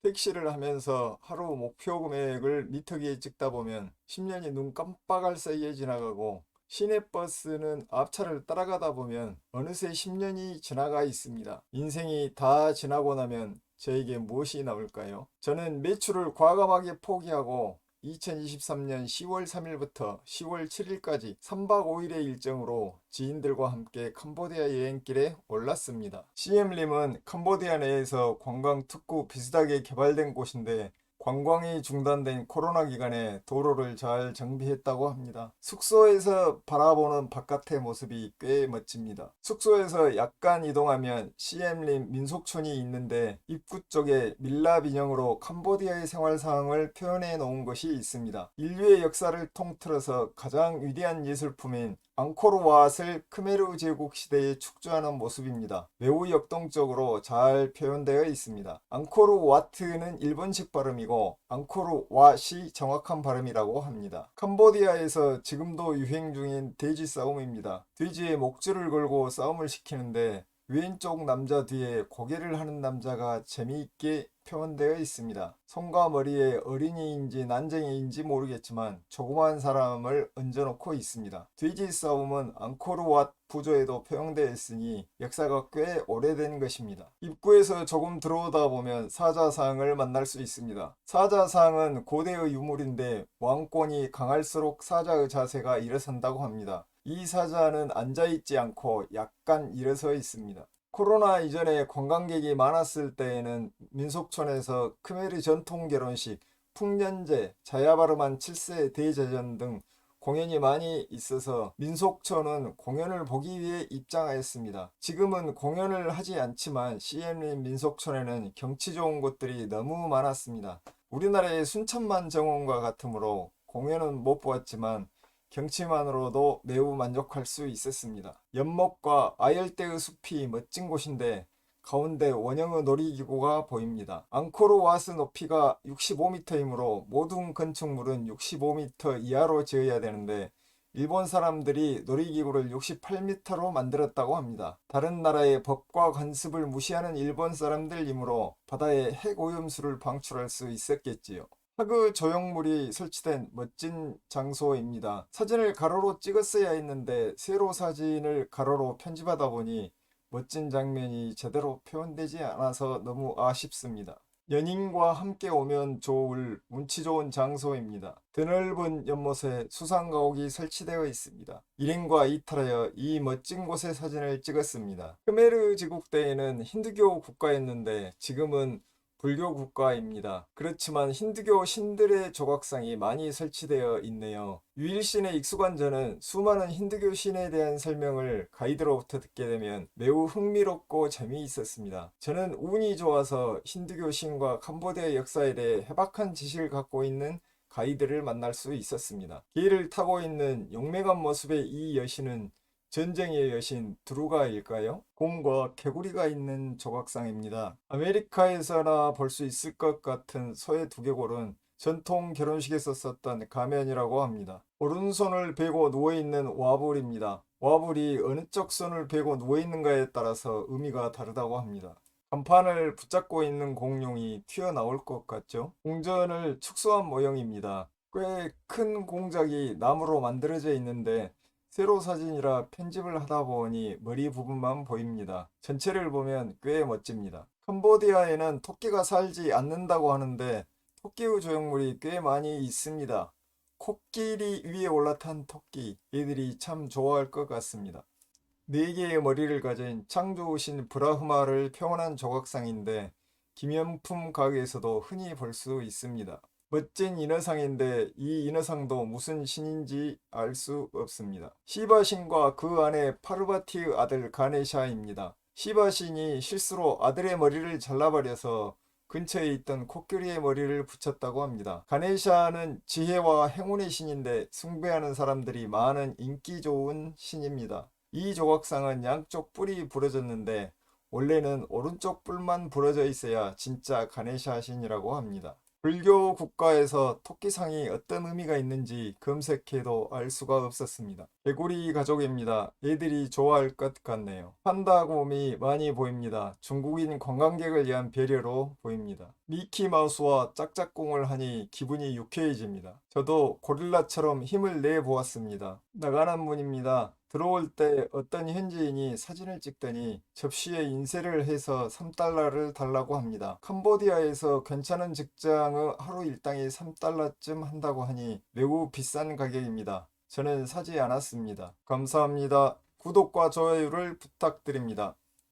택시를 하면서 하루 목표 금액을 미터기에 찍다 보면 10년이 눈 깜빡할 사이에 지나가고 시내버스는 앞차를 따라가다 보면 어느새 10년이 지나가 있습니다. 인생이 다 지나고 나면 저에게 무엇이 남을까요? 저는 매출을 과감하게 포기하고 2023년 10월 3일부터 10월 7일까지 3박 5일의 일정으로 지인들과 함께 캄보디아 여행길에 올랐습니다. 시엠림은 캄보디아 내에서 관광 특구 비슷하게 개발된 곳인데 관광이 중단된 코로나 기간에 도로를 잘 정비했다고 합니다. 숙소에서 바라보는 바깥의 모습이 꽤 멋집니다. 숙소에서 약간 이동하면 시엠림 민속촌이 있는데 입구 쪽에 밀랍 인형으로 캄보디아의 생활 상황을 표현해 놓은 것이 있습니다. 인류의 역사를 통틀어서 가장 위대한 예술품인 앙코르왓을 크메르 제국 시대에 축조하는 모습입니다. 매우 역동적으로 잘 표현되어 있습니다. 앙코르와트는 일본식 발음이고 앙코르왓이 정확한 발음이라고 합니다. 캄보디아에서 지금도 유행 중인 돼지 싸움입니다. 돼지의 목줄을 걸고 싸움을 시키는데 왼쪽 남자 뒤에 고개를 하는 남자가 재미있게 표현되어 있습니다. 손과 머리에 어린이인지 난쟁이인지 모르겠지만 조그마한 사람을 얹어놓고 있습니다. 돼지 싸움은 앙코르왓 부조에도 표현되어 있으니 역사가 꽤 오래된 것입니다. 입구에서 조금 들어오다 보면 사자상을 만날 수 있습니다. 사자상은 고대의 유물인데 왕권이 강할수록 사자의 자세가 일어선다고 합니다. 이 사자는 앉아있지 않고 약간 일어서 있습니다. 코로나 이전에 관광객이 많았을 때에는 민속촌에서 크메르 전통 결혼식, 풍년제, 자야바르만 7세 대제전 등 공연이 많이 있어서 민속촌은 공연을 보기 위해 입장하였습니다. 지금은 공연을 하지 않지만 시엠린 민속촌에는 경치 좋은 곳들이 너무 많았습니다. 우리나라의 순천만 정원과 같으므로 공연은 못 보았지만 경치만으로도 매우 만족할 수 있었습니다. 연못과 아열대의 숲이 멋진 곳인데 가운데 원형의 놀이기구가 보입니다. 앙코르와트 높이가 65m이므로 모든 건축물은 65m 이하로 지어야 되는데 일본 사람들이 놀이기구를 68m로 만들었다고 합니다. 다른 나라의 법과 관습을 무시하는 일본 사람들이므로 바다에 핵오염수를 방출할 수 있었겠지요. 하그 조형물이 설치된 멋진 장소입니다. 사진을 가로로 찍었어야 했는데 세로 사진을 가로로 편집하다 보니 멋진 장면이 제대로 표현되지 않아서 너무 아쉽습니다. 연인과 함께 오면 좋을 운치 좋은 장소입니다. 드넓은 연못에 수상가옥이 설치되어 있습니다. 일행과 이탈하여 이 멋진 곳의 사진을 찍었습니다. 크메르 제국때에는 힌두교 국가였는데 지금은 불교 국가입니다. 그렇지만 힌두교 신들의 조각상이 많이 설치되어 있네요. 유일신에 익숙한 저는 수많은 힌두교 신에 대한 설명을 가이드로부터 듣게 되면 매우 흥미롭고 재미있었습니다. 저는 운이 좋아서 힌두교 신과 캄보디아 역사에 대해 해박한 지식을 갖고 있는 가이드를 만날 수 있었습니다. 개를 타고 있는 용맹한 모습의 이 여신은 전쟁의 여신 두루가일까요? 곰과 개구리가 있는 조각상입니다. 아메리카에서나 볼 수 있을 것 같은 소의 두개골은 전통 결혼식에서 썼던 가면이라고 합니다. 오른손을 베고 누워있는 와불입니다. 와불이 어느 쪽 손을 베고 누워있는가에 따라서 의미가 다르다고 합니다. 간판을 붙잡고 있는 공룡이 튀어나올 것 같죠? 궁전을 축소한 모형입니다. 꽤 큰 공작이 나무로 만들어져 있는데 세로 사진이라 편집을 하다 보니 머리 부분만 보입니다. 전체를 보면 꽤 멋집니다. 캄보디아에는 토끼가 살지 않는다고 하는데 토끼의 조형물이 꽤 많이 있습니다. 코끼리 위에 올라탄 토끼, 얘들이 참 좋아할 것 같습니다. 네 개의 머리를 가진 창조신 브라흐마를 표현한 조각상인데 기념품 가게에서도 흔히 볼 수 있습니다. 멋진 인어상인데 이 인어상도 무슨 신인지 알 수 없습니다. 시바신과 그 아내 파르바티의 아들 가네샤입니다. 시바신이 실수로 아들의 머리를 잘라버려서 근처에 있던 코끼리의 머리를 붙였다고 합니다. 가네샤는 지혜와 행운의 신인데 숭배하는 사람들이 많은 인기 좋은 신입니다. 이 조각상은 양쪽 뿔이 부러졌는데 원래는 오른쪽 뿔만 부러져 있어야 진짜 가네샤 신이라고 합니다. 불교 국가에서 토끼상이 어떤 의미가 있는지 검색해도 알 수가 없었습니다. 개구리 가족입니다. 애들이 좋아할 것 같네요. 판다곰이 많이 보입니다. 중국인 관광객을 위한 배려로 보입니다. 미키마우스와 짝짝꿍을 하니 기분이 유쾌해집니다. 저도 고릴라처럼 힘을 내 보았습니다. 나가는 문입니다. 들어올 때 어떤 현지인이 사진을 찍더니 접시에 인쇄를 해서 3달러를 달라고 합니다. 캄보디아에서 괜찮은 직장의 하루 일당이 3달러쯤 한다고 하니 매우 비싼 가격입니다. 저는 사지 않았습니다. 감사합니다. 구독과 좋아요를 부탁드립니다.